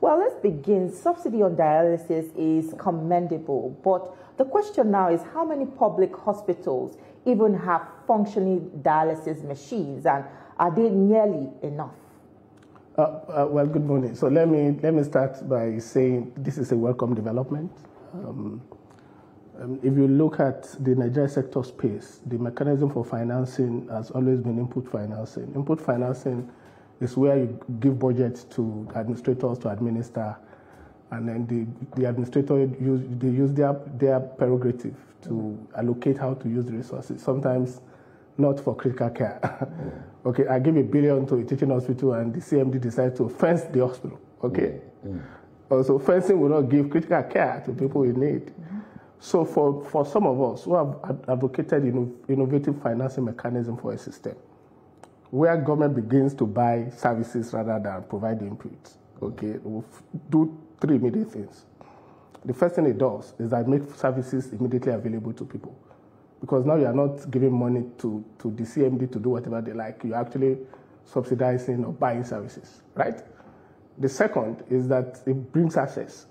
Well, let's begin. Subsidy on dialysis is commendable, but the question now is how many public hospitals even have functioning dialysis machines, and are they nearly enough? Well, good morning. So let me start by saying this is a welcome development. If you look at the Nigeria sector space, the mechanism for financing has always been input financing. Input financing is where you give budget to administrators to administer, and then the administrator use their prerogative to allocate how to use the resources. Sometimes not for critical care. Okay, I give $1 billion to a teaching hospital and the CMD decides to fence the hospital. Okay. Also, fencing will not give critical care to people in need. So for some of us who have advocated innovative financing mechanism for a system, where government begins to buy services rather than provide the inputs, okay, we'll do 3 immediate things. The first thing it does is that it makes services immediately available to people. Because now you are not giving money to the CMD to do whatever they like. You're actually subsidizing or buying services, right? The second is that it brings access.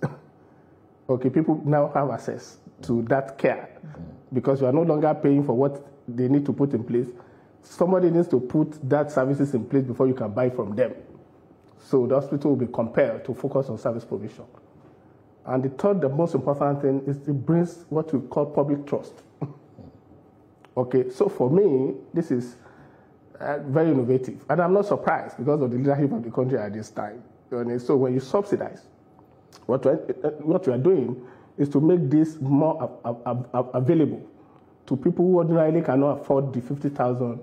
Okay, people now have access to that care because you are no longer paying for what they need to put in place. Somebody needs to put that services in place before you can buy from them. So the hospital will be compelled to focus on service provision. And the third, the most important thing, is it brings what we call public trust. Okay, so for me, this is very innovative. And I'm not surprised because of the leadership of the country at this time. So when you subsidize, what you are doing is to make this more available to people who ordinarily cannot afford the 50,000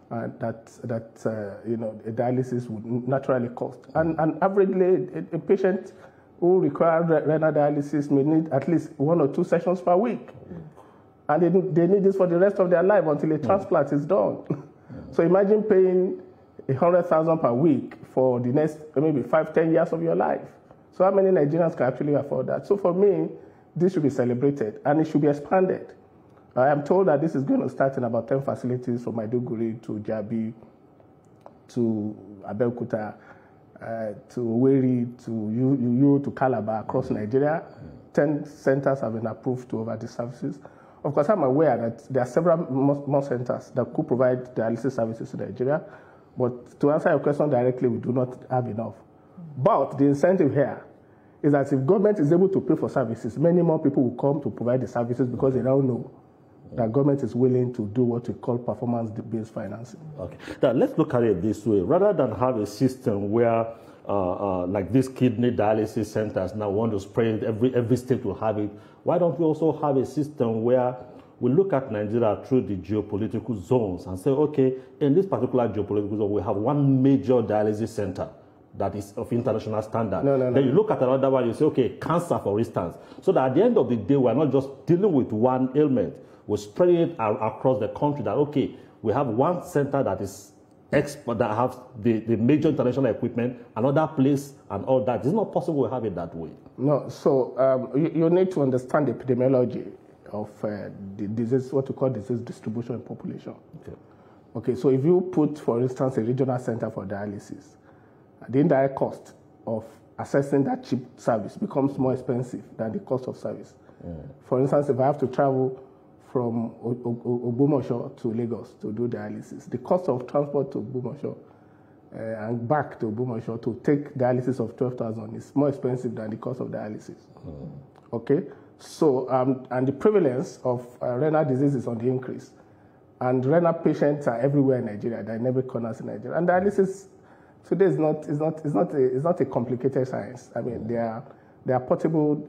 that a dialysis would naturally cost. And averagely, a patient who requires renal dialysis may need at least 1 or 2 sessions per week. And they need this for the rest of their life until a transplant is done. So imagine paying 100,000 per week for the next maybe 5-10 years of your life. So how many Nigerians can actually afford that? So for me, this should be celebrated and it should be expanded. I am told that this is going to start in about 10 facilities from Maiduguri to Jabi to Abeokuta to Owerri to Uyo to Calabar across Nigeria. 10 centers have been approved to over the services. Of course, I'm aware that there are several more centers that could provide dialysis services in Nigeria, but to answer your question directly, we do not have enough. But the incentive here is that if government is able to pay for services, many more people will come to provide the services because they now know that government is willing to do what we call performance-based financing. Okay. Now, let's look at it this way. Rather than have a system where, like these kidney dialysis centers now want to spread it, every state will have it, why don't we also have a system where we look at Nigeria through the geopolitical zones and say, okay, in this particular geopolitical zone, we have one major dialysis center that is of international standard. Then you look at another one, you say, okay, cancer, for instance. So that at the end of the day, we're not just dealing with one ailment. We're spreading it across the country that, okay, we have one center that is expert, that have the major international equipment, another place and all that. It's not possible to have it that way. No, so you need to understand the epidemiology of the disease, what we call disease distribution in population. Okay, so if you put, for instance, a regional center for dialysis, the indirect cost of accessing that cheap service becomes more expensive than the cost of service. For instance, if I have to travel from Ogbomoso to Lagos to do dialysis, the cost of transport to Ogbomoso and back to Ogbomoso to take dialysis of 12,000 is more expensive than the cost of dialysis. Okay, so and the prevalence of renal disease is on the increase, and renal patients are everywhere in Nigeria. They're in every corner in Nigeria, and dialysis today is not a complicated science. I mean, they are portable,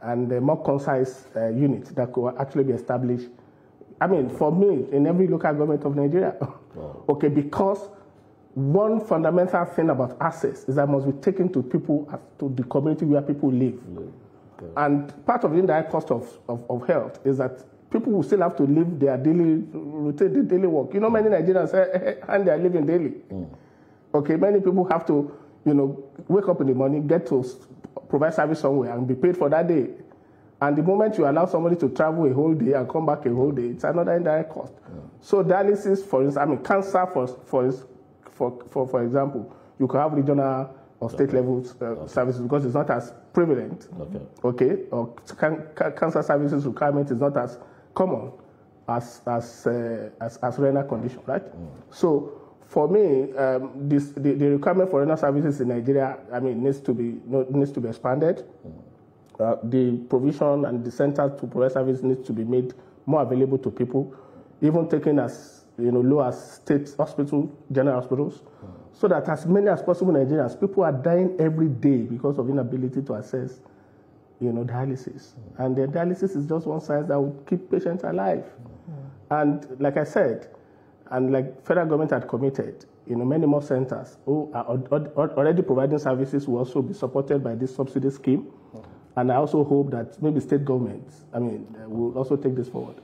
and a more concise unit that could actually be established. I mean, for me, in every local government of Nigeria. Okay, because one fundamental thing about access is that it must be taken to people, to the community where people live. And part of the indirect cost of health is that people will still have to live their daily routine, their daily work. You know, many Nigerians and they are living daily. Okay, many people have to, wake up in the morning, get to provide service somewhere and be paid for that day. And the moment you allow somebody to travel a whole day and come back a whole day, it's another indirect cost. So dialysis, for instance, cancer, for example, you could have regional or state level services because it's not as prevalent. Okay, or cancer services requirement is not as common as renal condition, right? So for me, the requirement for renal services in Nigeria, I mean, needs to be expanded. The provision and the centers to provide service needs to be made more available to people, even taken as low as state hospital, general hospitals, so that as many as possible Nigerians, people are dying every day because of inability to access, dialysis. And the dialysis is just one science that will keep patients alive. And like I said, and like federal government had committed, many more centers who are already providing services will also be supported by this subsidy scheme. And I also hope that maybe state governments, will also take this forward.